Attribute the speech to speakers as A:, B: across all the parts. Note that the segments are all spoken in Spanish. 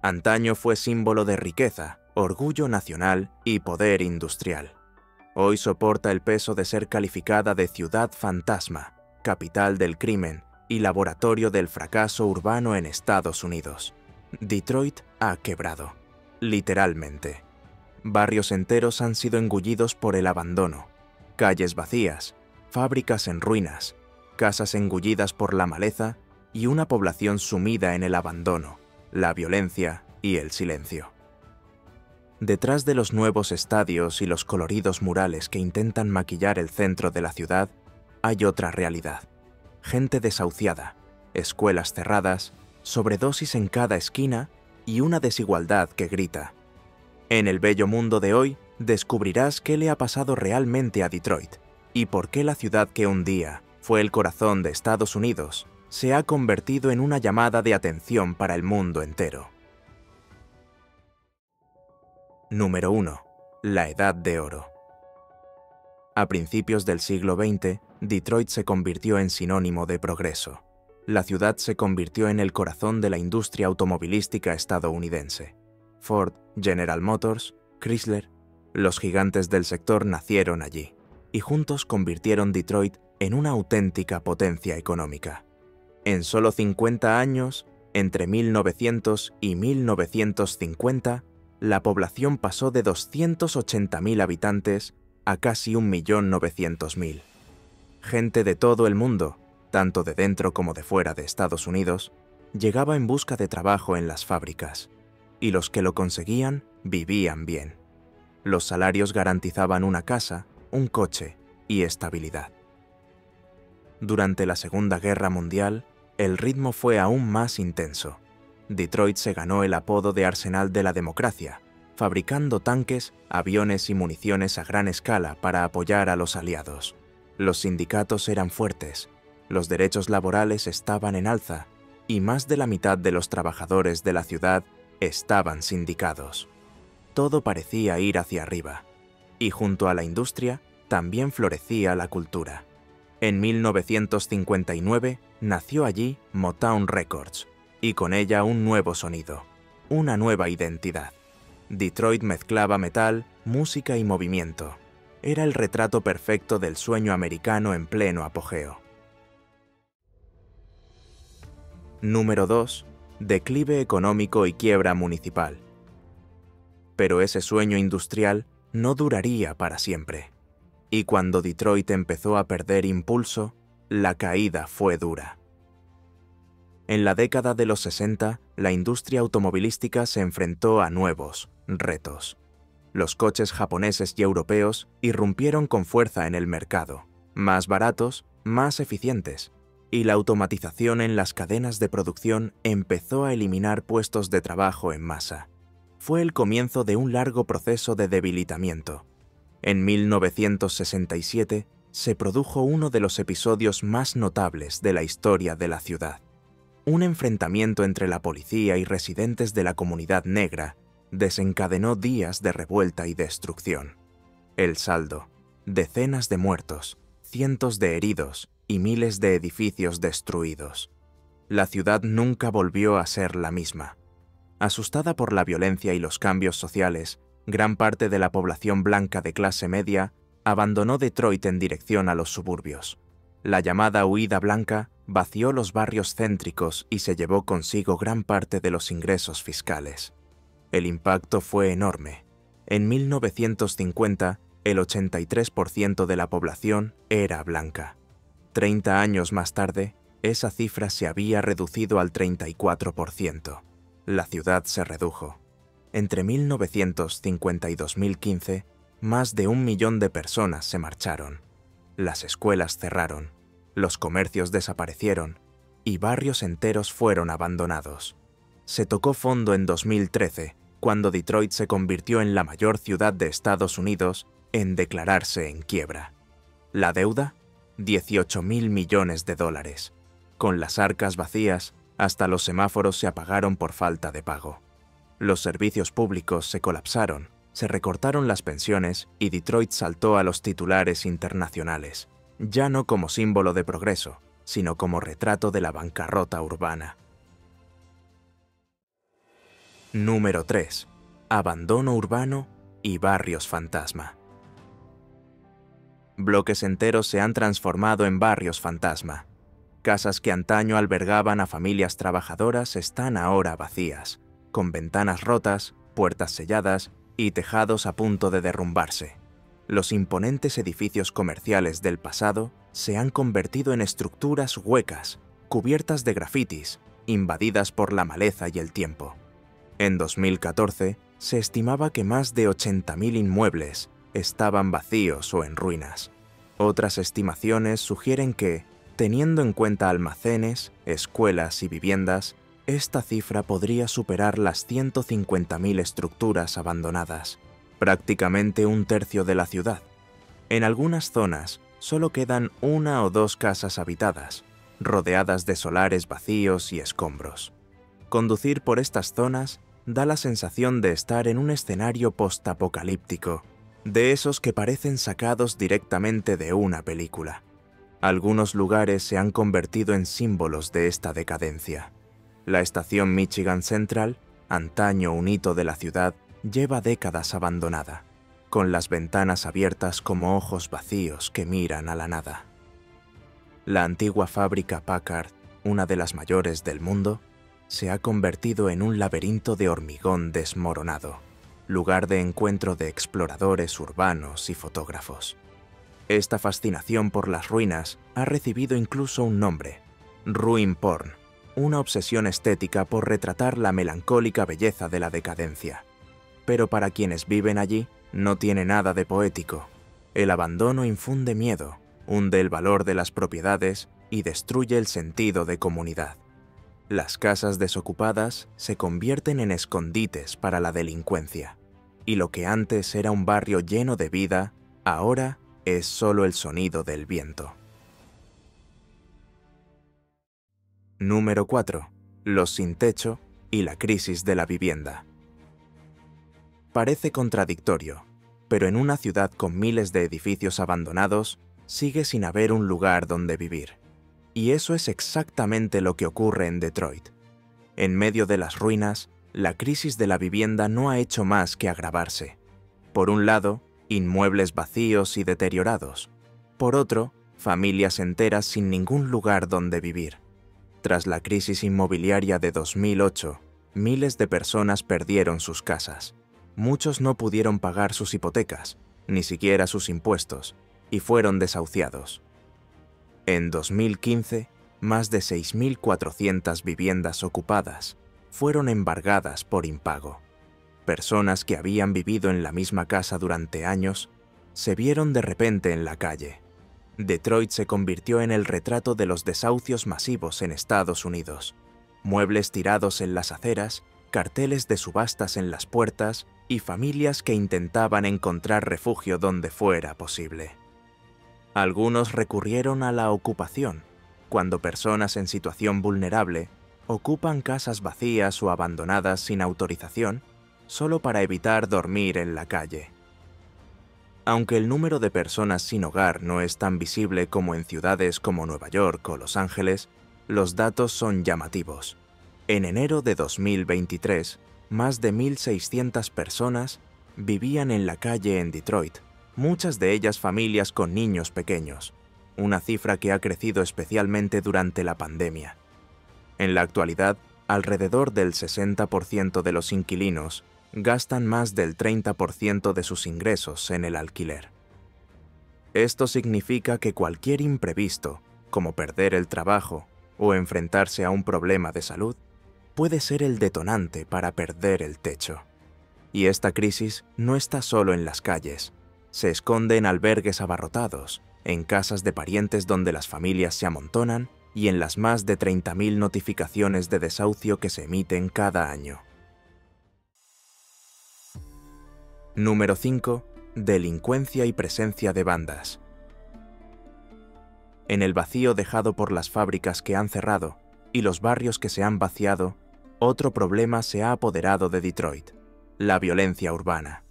A: Antaño fue símbolo de riqueza, orgullo nacional y poder industrial. Hoy soporta el peso de ser calificada de ciudad fantasma, capital del crimen y laboratorio del fracaso urbano en Estados Unidos. Detroit ha quebrado, literalmente. Barrios enteros han sido engullidos por el abandono, calles vacías, fábricas en ruinas, casas engullidas por la maleza y una población sumida en el abandono, la violencia y el silencio. Detrás de los nuevos estadios y los coloridos murales que intentan maquillar el centro de la ciudad, hay otra realidad. Gente desahuciada, escuelas cerradas, sobredosis en cada esquina y una desigualdad que grita. En el bello mundo de hoy, descubrirás qué le ha pasado realmente a Detroit y por qué la ciudad que un día fue el corazón de Estados Unidos se ha convertido en una llamada de atención para el mundo entero. Número 1. La Edad de Oro. A principios del siglo XX, Detroit se convirtió en sinónimo de progreso. La ciudad se convirtió en el corazón de la industria automovilística estadounidense. Ford, General Motors, Chrysler, los gigantes del sector nacieron allí, y juntos convirtieron Detroit en una auténtica potencia económica. En solo 50 años, entre 1900 y 1950, la población pasó de 280.000 habitantes a casi 1.900.000. Gente de todo el mundo, tanto de dentro como de fuera de Estados Unidos, llegaba en busca de trabajo en las fábricas, y los que lo conseguían vivían bien. Los salarios garantizaban una casa, un coche y estabilidad. Durante la Segunda Guerra Mundial, el ritmo fue aún más intenso. Detroit se ganó el apodo de Arsenal de la Democracia, fabricando tanques, aviones y municiones a gran escala para apoyar a los aliados. Los sindicatos eran fuertes, los derechos laborales estaban en alza y más de la mitad de los trabajadores de la ciudad estaban sindicados. Todo parecía ir hacia arriba, y junto a la industria también florecía la cultura. En 1959 nació allí Motown Records, y con ella un nuevo sonido, una nueva identidad. Detroit mezclaba metal, música y movimiento. Era el retrato perfecto del sueño americano en pleno apogeo. Número 2. Declive económico y quiebra municipal. Pero ese sueño industrial no duraría para siempre. Y cuando Detroit empezó a perder impulso, la caída fue dura. En la década de los 60, la industria automovilística se enfrentó a nuevos retos. Los coches japoneses y europeos irrumpieron con fuerza en el mercado, más baratos, más eficientes, y la automatización en las cadenas de producción empezó a eliminar puestos de trabajo en masa. Fue el comienzo de un largo proceso de debilitamiento. En 1967 se produjo uno de los episodios más notables de la historia de la ciudad. Un enfrentamiento entre la policía y residentes de la comunidad negra desencadenó días de revuelta y destrucción. El saldo: decenas de muertos, cientos de heridos y miles de edificios destruidos. La ciudad nunca volvió a ser la misma. Asustada por la violencia y los cambios sociales, gran parte de la población blanca de clase media abandonó Detroit en dirección a los suburbios. La llamada huida blanca vació los barrios céntricos y se llevó consigo gran parte de los ingresos fiscales. El impacto fue enorme. En 1950, el 83% de la población era blanca. 30 años más tarde, esa cifra se había reducido al 34%. La ciudad se redujo. Entre 1950 y 2015, más de 1 millón de personas se marcharon. Las escuelas cerraron, los comercios desaparecieron y barrios enteros fueron abandonados. Se tocó fondo en 2013, cuando Detroit se convirtió en la mayor ciudad de Estados Unidos en declararse en quiebra. La deuda: $18.000 millones. Con las arcas vacías, hasta los semáforos se apagaron por falta de pago. Los servicios públicos se colapsaron, se recortaron las pensiones y Detroit saltó a los titulares internacionales, ya no como símbolo de progreso, sino como retrato de la bancarrota urbana. Número 3. Abandono urbano y barrios fantasma. Bloques enteros se han transformado en barrios fantasma. Casas que antaño albergaban a familias trabajadoras están ahora vacías, con ventanas rotas, puertas selladas y tejados a punto de derrumbarse. Los imponentes edificios comerciales del pasado se han convertido en estructuras huecas, cubiertas de grafitis, invadidas por la maleza y el tiempo. En 2014, se estimaba que más de 80.000 inmuebles estaban vacíos o en ruinas. Otras estimaciones sugieren que, teniendo en cuenta almacenes, escuelas y viviendas, esta cifra podría superar las 150.000 estructuras abandonadas, prácticamente un tercio de la ciudad. En algunas zonas solo quedan 1 o 2 casas habitadas, rodeadas de solares vacíos y escombros. Conducir por estas zonas da la sensación de estar en un escenario postapocalíptico, de esos que parecen sacados directamente de una película. Algunos lugares se han convertido en símbolos de esta decadencia. La estación Michigan Central, antaño un hito de la ciudad, lleva décadas abandonada, con las ventanas abiertas como ojos vacíos que miran a la nada. La antigua fábrica Packard, una de las mayores del mundo, se ha convertido en un laberinto de hormigón desmoronado, lugar de encuentro de exploradores urbanos y fotógrafos. Esta fascinación por las ruinas ha recibido incluso un nombre: ruin porn, una obsesión estética por retratar la melancólica belleza de la decadencia. Pero para quienes viven allí, no tiene nada de poético. El abandono infunde miedo, hunde el valor de las propiedades y destruye el sentido de comunidad. Las casas desocupadas se convierten en escondites para la delincuencia, y lo que antes era un barrio lleno de vida, ahora es solo el sonido del viento. Número 4. Los sin techo y la crisis de la vivienda. Parece contradictorio, pero en una ciudad con miles de edificios abandonados, sigue sin haber un lugar donde vivir. Y eso es exactamente lo que ocurre en Detroit. En medio de las ruinas, la crisis de la vivienda no ha hecho más que agravarse. Por un lado, inmuebles vacíos y deteriorados. Por otro, familias enteras sin ningún lugar donde vivir. Tras la crisis inmobiliaria de 2008, miles de personas perdieron sus casas. Muchos no pudieron pagar sus hipotecas, ni siquiera sus impuestos, y fueron desahuciados. En 2015, más de 6.400 viviendas ocupadas fueron embargadas por impago. Personas que habían vivido en la misma casa durante años se vieron de repente en la calle. Detroit se convirtió en el retrato de los desahucios masivos en Estados Unidos. Muebles tirados en las aceras, carteles de subastas en las puertas y familias que intentaban encontrar refugio donde fuera posible. Algunos recurrieron a la ocupación, cuando personas en situación vulnerable ocupan casas vacías o abandonadas sin autorización, solo para evitar dormir en la calle. Aunque el número de personas sin hogar no es tan visible como en ciudades como Nueva York o Los Ángeles, los datos son llamativos. En enero de 2023, más de 1.600 personas vivían en la calle en Detroit, muchas de ellas familias con niños pequeños, una cifra que ha crecido especialmente durante la pandemia. En la actualidad, alrededor del 60% de los inquilinos gastan más del 30% de sus ingresos en el alquiler. Esto significa que cualquier imprevisto, como perder el trabajo o enfrentarse a un problema de salud, puede ser el detonante para perder el techo. Y esta crisis no está solo en las calles. Se esconde en albergues abarrotados, en casas de parientes donde las familias se amontonan y en las más de 30.000 notificaciones de desahucio que se emiten cada año. Número 5. Delincuencia y presencia de bandas. En el vacío dejado por las fábricas que han cerrado y los barrios que se han vaciado, otro problema se ha apoderado de Detroit: la violencia urbana.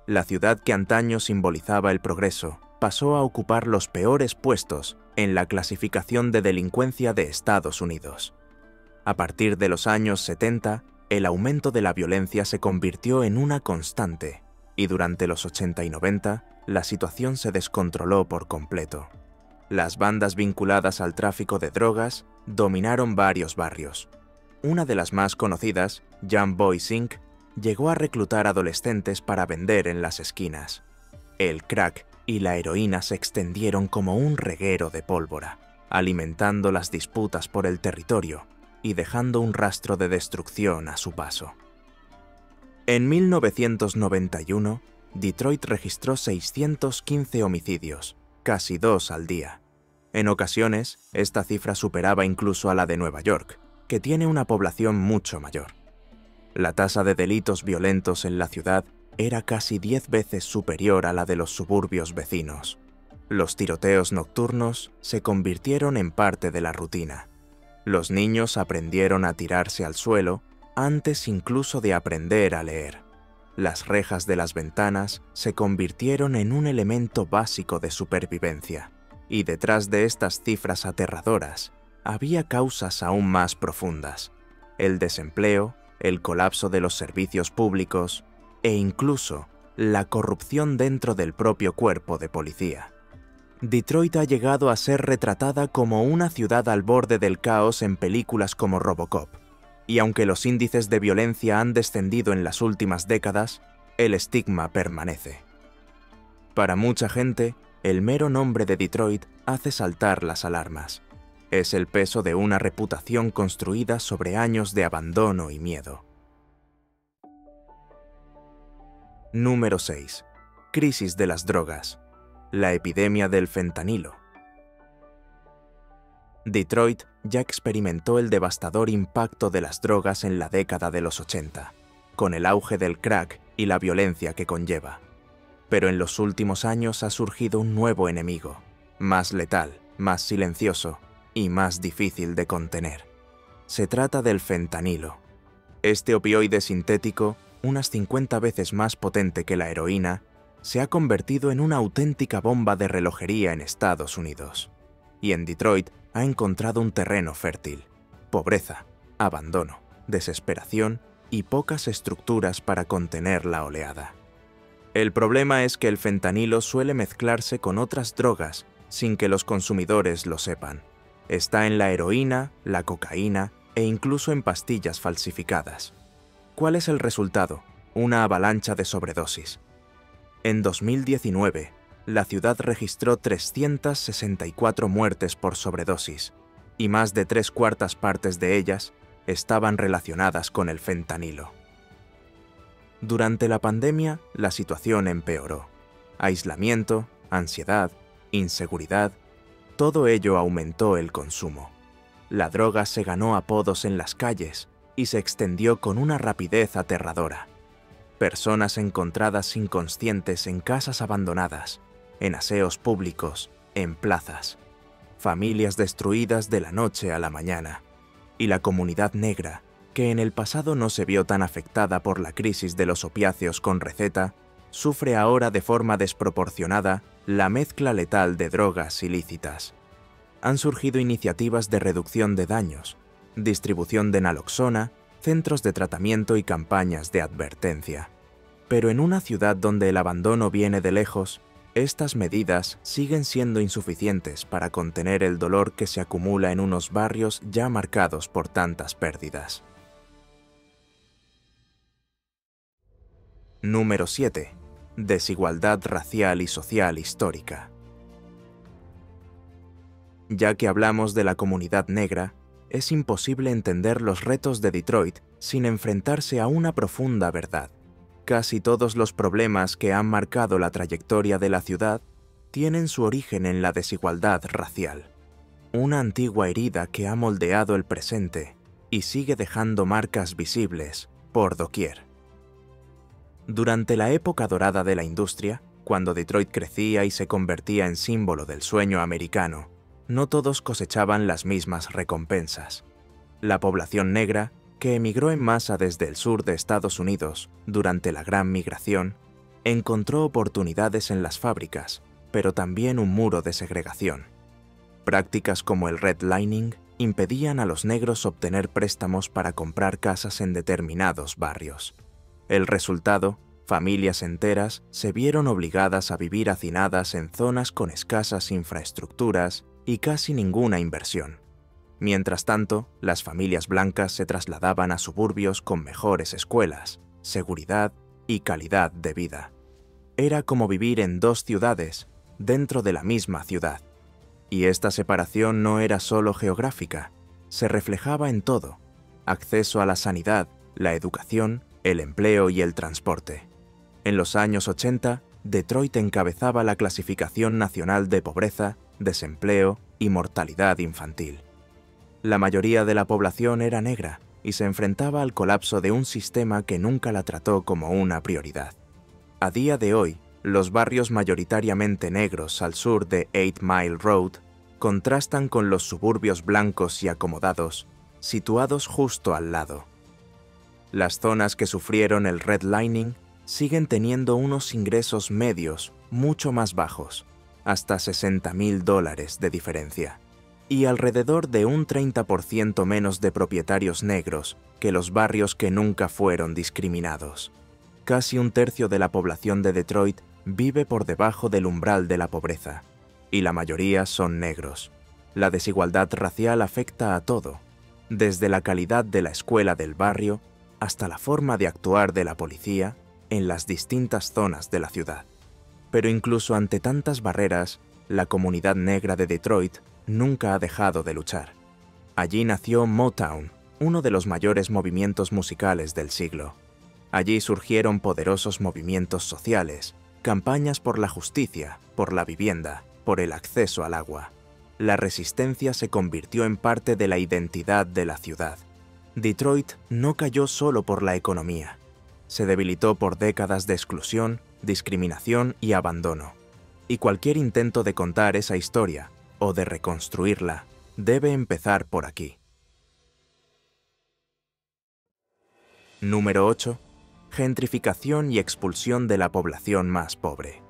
A: La ciudad que antaño simbolizaba el progreso pasó a ocupar los peores puestos en la clasificación de delincuencia de Estados Unidos. A partir de los años 70, el aumento de la violencia se convirtió en una constante, y durante los 80 y 90, la situación se descontroló por completo. Las bandas vinculadas al tráfico de drogas dominaron varios barrios. Una de las más conocidas, Young Boys Inc., llegó a reclutar adolescentes para vender en las esquinas. El crack y la heroína se extendieron como un reguero de pólvora, alimentando las disputas por el territorio y dejando un rastro de destrucción a su paso. En 1991, Detroit registró 615 homicidios, casi 2 al día. En ocasiones, esta cifra superaba incluso a la de Nueva York, que tiene una población mucho mayor. La tasa de delitos violentos en la ciudad era casi 10 veces superior a la de los suburbios vecinos. Los tiroteos nocturnos se convirtieron en parte de la rutina. Los niños aprendieron a tirarse al suelo antes incluso de aprender a leer. Las rejas de las ventanas se convirtieron en un elemento básico de supervivencia. Y detrás de estas cifras aterradoras, había causas aún más profundas: el desempleo, el colapso de los servicios públicos e incluso la corrupción dentro del propio cuerpo de policía. Detroit ha llegado a ser retratada como una ciudad al borde del caos en películas como Robocop, y aunque los índices de violencia han descendido en las últimas décadas, el estigma permanece. Para mucha gente, el mero nombre de Detroit hace saltar las alarmas. Es el peso de una reputación construida sobre años de abandono y miedo. Número 6. Crisis de las drogas. La epidemia del fentanilo. Detroit ya experimentó el devastador impacto de las drogas en la década de los 80, con el auge del crack y la violencia que conlleva. Pero en los últimos años ha surgido un nuevo enemigo, más letal, más silencioso y más difícil de contener. Se trata del fentanilo. Este opioide sintético, unas 50 veces más potente que la heroína, se ha convertido en una auténtica bomba de relojería en Estados Unidos. Y en Detroit ha encontrado un terreno fértil: pobreza, abandono, desesperación y pocas estructuras para contener la oleada. El problema es que el fentanilo suele mezclarse con otras drogas sin que los consumidores lo sepan. Está en la heroína, la cocaína e incluso en pastillas falsificadas. ¿Cuál es el resultado? Una avalancha de sobredosis. En 2019, la ciudad registró 364 muertes por sobredosis, y más de 3/4 partes de ellas estaban relacionadas con el fentanilo. Durante la pandemia, la situación empeoró. Aislamiento, ansiedad, inseguridad, todo ello aumentó el consumo. La droga se ganó apodos en las calles y se extendió con una rapidez aterradora. Personas encontradas inconscientes en casas abandonadas, en aseos públicos, en plazas. Familias destruidas de la noche a la mañana. Y la comunidad negra, que en el pasado no se vio tan afectada por la crisis de los opiáceos con receta, sufre ahora de forma desproporcionada la mezcla letal de drogas ilícitas. Han surgido iniciativas de reducción de daños, distribución de naloxona, centros de tratamiento y campañas de advertencia. Pero en una ciudad donde el abandono viene de lejos, estas medidas siguen siendo insuficientes para contener el dolor que se acumula en unos barrios ya marcados por tantas pérdidas. Número 7. Desigualdad racial y social histórica. Ya que hablamos de la comunidad negra, es imposible entender los retos de Detroit sin enfrentarse a una profunda verdad. Casi todos los problemas que han marcado la trayectoria de la ciudad tienen su origen en la desigualdad racial, una antigua herida que ha moldeado el presente y sigue dejando marcas visibles por doquier. Durante la época dorada de la industria, cuando Detroit crecía y se convertía en símbolo del sueño americano, no todos cosechaban las mismas recompensas. La población negra, que emigró en masa desde el sur de Estados Unidos durante la Gran Migración, encontró oportunidades en las fábricas, pero también un muro de segregación. Prácticas como el redlining, impedían a los negros obtener préstamos para comprar casas en determinados barrios. El resultado, familias enteras se vieron obligadas a vivir hacinadas en zonas con escasas infraestructuras y casi ninguna inversión. Mientras tanto, las familias blancas se trasladaban a suburbios con mejores escuelas, seguridad y calidad de vida. Era como vivir en dos ciudades, dentro de la misma ciudad. Y esta separación no era solo geográfica, se reflejaba en todo: acceso a la sanidad, la educación, el empleo y el transporte. En los años 80, Detroit encabezaba la clasificación nacional de pobreza, desempleo y mortalidad infantil. La mayoría de la población era negra y se enfrentaba al colapso de un sistema que nunca la trató como una prioridad. A día de hoy, los barrios mayoritariamente negros al sur de 8 Mile Road contrastan con los suburbios blancos y acomodados, situados justo al lado. Las zonas que sufrieron el redlining siguen teniendo unos ingresos medios mucho más bajos, hasta $60,000 de diferencia, y alrededor de un 30% menos de propietarios negros que los barrios que nunca fueron discriminados. Casi un tercio de la población de Detroit vive por debajo del umbral de la pobreza, y la mayoría son negros. La desigualdad racial afecta a todo, desde la calidad de la escuela del barrio hasta la forma de actuar de la policía en las distintas zonas de la ciudad. Pero incluso ante tantas barreras, la comunidad negra de Detroit nunca ha dejado de luchar. Allí nació Motown, uno de los mayores movimientos musicales del siglo. Allí surgieron poderosos movimientos sociales, campañas por la justicia, por la vivienda, por el acceso al agua. La resistencia se convirtió en parte de la identidad de la ciudad. Detroit no cayó solo por la economía. Se debilitó por décadas de exclusión, discriminación y abandono. Y cualquier intento de contar esa historia, o de reconstruirla, debe empezar por aquí. Número 8. Gentrificación y expulsión de la población más pobre.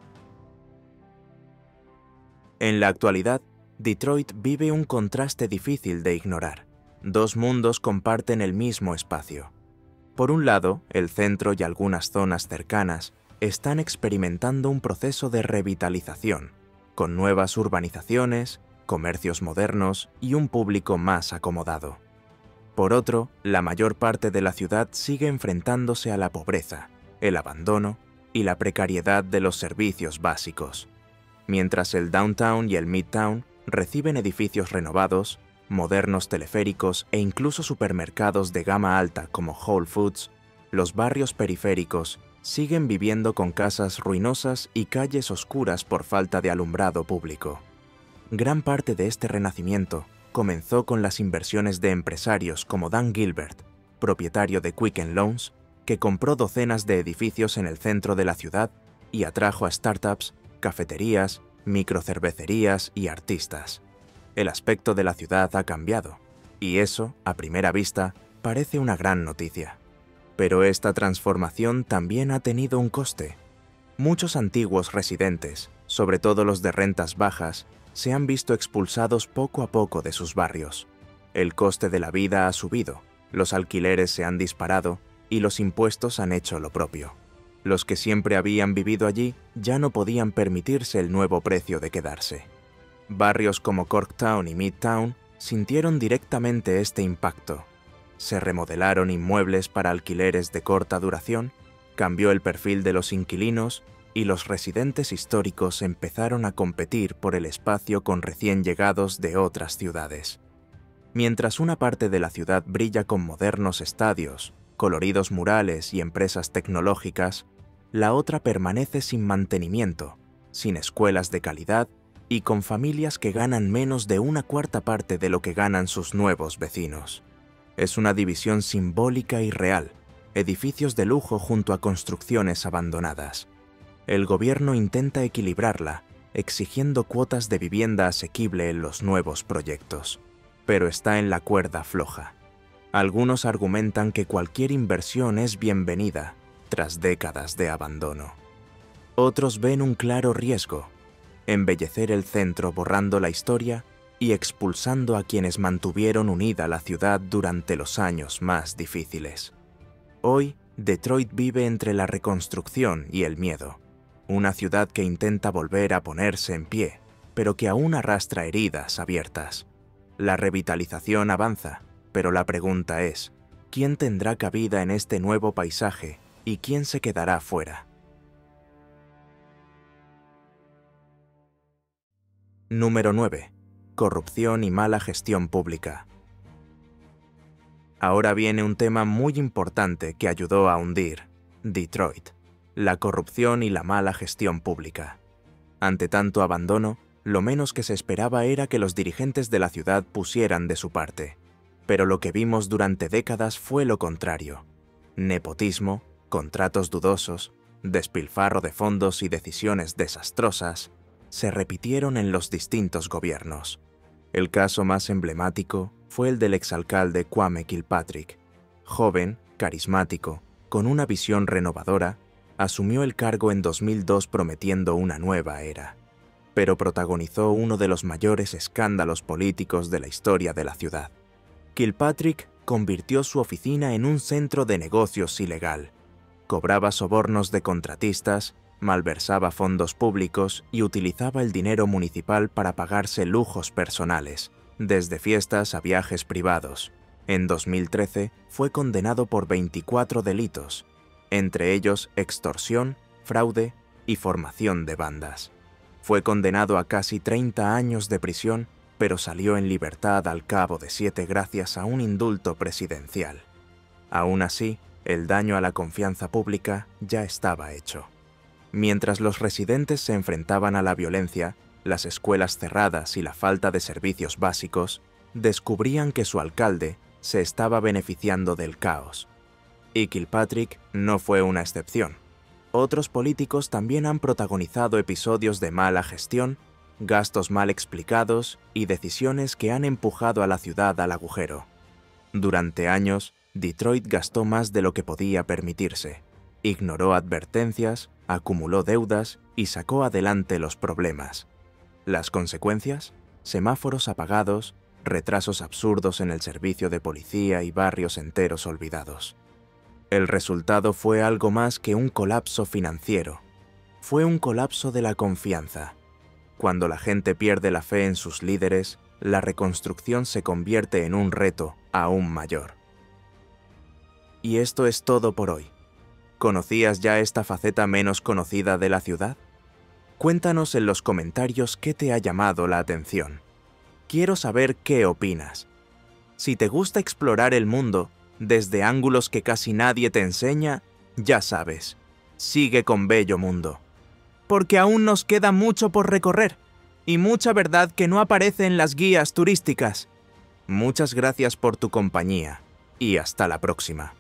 A: En la actualidad, Detroit vive un contraste difícil de ignorar. Dos mundos comparten el mismo espacio. Por un lado, el centro y algunas zonas cercanas están experimentando un proceso de revitalización, con nuevas urbanizaciones, comercios modernos y un público más acomodado. Por otro, la mayor parte de la ciudad sigue enfrentándose a la pobreza, el abandono y la precariedad de los servicios básicos. Mientras el downtown y el midtown reciben edificios renovados, modernos teleféricos e incluso supermercados de gama alta como Whole Foods, los barrios periféricos siguen viviendo con casas ruinosas y calles oscuras por falta de alumbrado público. Gran parte de este renacimiento comenzó con las inversiones de empresarios como Dan Gilbert, propietario de Quicken Loans, que compró docenas de edificios en el centro de la ciudad y atrajo a startups, cafeterías, microcervecerías y artistas. El aspecto de la ciudad ha cambiado, y eso, a primera vista, parece una gran noticia. Pero esta transformación también ha tenido un coste. Muchos antiguos residentes, sobre todo los de rentas bajas, se han visto expulsados poco a poco de sus barrios. El coste de la vida ha subido, los alquileres se han disparado y los impuestos han hecho lo propio. Los que siempre habían vivido allí ya no podían permitirse el nuevo precio de quedarse. Barrios como Corktown y Midtown sintieron directamente este impacto. Se remodelaron inmuebles para alquileres de corta duración, cambió el perfil de los inquilinos y los residentes históricos empezaron a competir por el espacio con recién llegados de otras ciudades. Mientras una parte de la ciudad brilla con modernos estadios, coloridos murales y empresas tecnológicas, la otra permanece sin mantenimiento, sin escuelas de calidad y con familias que ganan menos de una cuarta parte de lo que ganan sus nuevos vecinos. Es una división simbólica y real, edificios de lujo junto a construcciones abandonadas. El gobierno intenta equilibrarla, exigiendo cuotas de vivienda asequible en los nuevos proyectos, pero está en la cuerda floja. Algunos argumentan que cualquier inversión es bienvenida tras décadas de abandono. Otros ven un claro riesgo: embellecer el centro borrando la historia y expulsando a quienes mantuvieron unida la ciudad durante los años más difíciles. Hoy, Detroit vive entre la reconstrucción y el miedo. Una ciudad que intenta volver a ponerse en pie, pero que aún arrastra heridas abiertas. La revitalización avanza, pero la pregunta es, ¿quién tendrá cabida en este nuevo paisaje y quién se quedará fuera? Número 9. Corrupción y mala gestión pública. Ahora viene un tema muy importante que ayudó a hundir Detroit: la corrupción y la mala gestión pública. Ante tanto abandono, lo menos que se esperaba era que los dirigentes de la ciudad pusieran de su parte. Pero lo que vimos durante décadas fue lo contrario: nepotismo, contratos dudosos, despilfarro de fondos y decisiones desastrosas se repitieron en los distintos gobiernos. El caso más emblemático fue el del exalcalde Kwame Kilpatrick. Joven, carismático, con una visión renovadora, asumió el cargo en 2002 prometiendo una nueva era, pero protagonizó uno de los mayores escándalos políticos de la historia de la ciudad. Kilpatrick convirtió su oficina en un centro de negocios ilegal. Cobraba sobornos de contratistas, malversaba fondos públicos y utilizaba el dinero municipal para pagarse lujos personales, desde fiestas a viajes privados. En 2013 fue condenado por 24 delitos, entre ellos extorsión, fraude y formación de bandas. Fue condenado a casi 30 años de prisión, pero salió en libertad al cabo de 7 gracias a un indulto presidencial. Aún así, el daño a la confianza pública ya estaba hecho. Mientras los residentes se enfrentaban a la violencia, las escuelas cerradas y la falta de servicios básicos, descubrían que su alcalde se estaba beneficiando del caos. Y Kilpatrick no fue una excepción. Otros políticos también han protagonizado episodios de mala gestión, gastos mal explicados y decisiones que han empujado a la ciudad al agujero. Durante años, Detroit gastó más de lo que podía permitirse. Ignoró advertencias, acumuló deudas y sacó adelante los problemas. ¿Las consecuencias? Semáforos apagados, retrasos absurdos en el servicio de policía y barrios enteros olvidados. El resultado fue algo más que un colapso financiero. Fue un colapso de la confianza. Cuando la gente pierde la fe en sus líderes, la reconstrucción se convierte en un reto aún mayor. Y esto es todo por hoy. ¿Conocías ya esta faceta menos conocida de la ciudad? Cuéntanos en los comentarios qué te ha llamado la atención. Quiero saber qué opinas. Si te gusta explorar el mundo desde ángulos que casi nadie te enseña, ya sabes, sigue con Bello Mundo. Porque aún nos queda mucho por recorrer y mucha verdad que no aparece en las guías turísticas. Muchas gracias por tu compañía y hasta la próxima.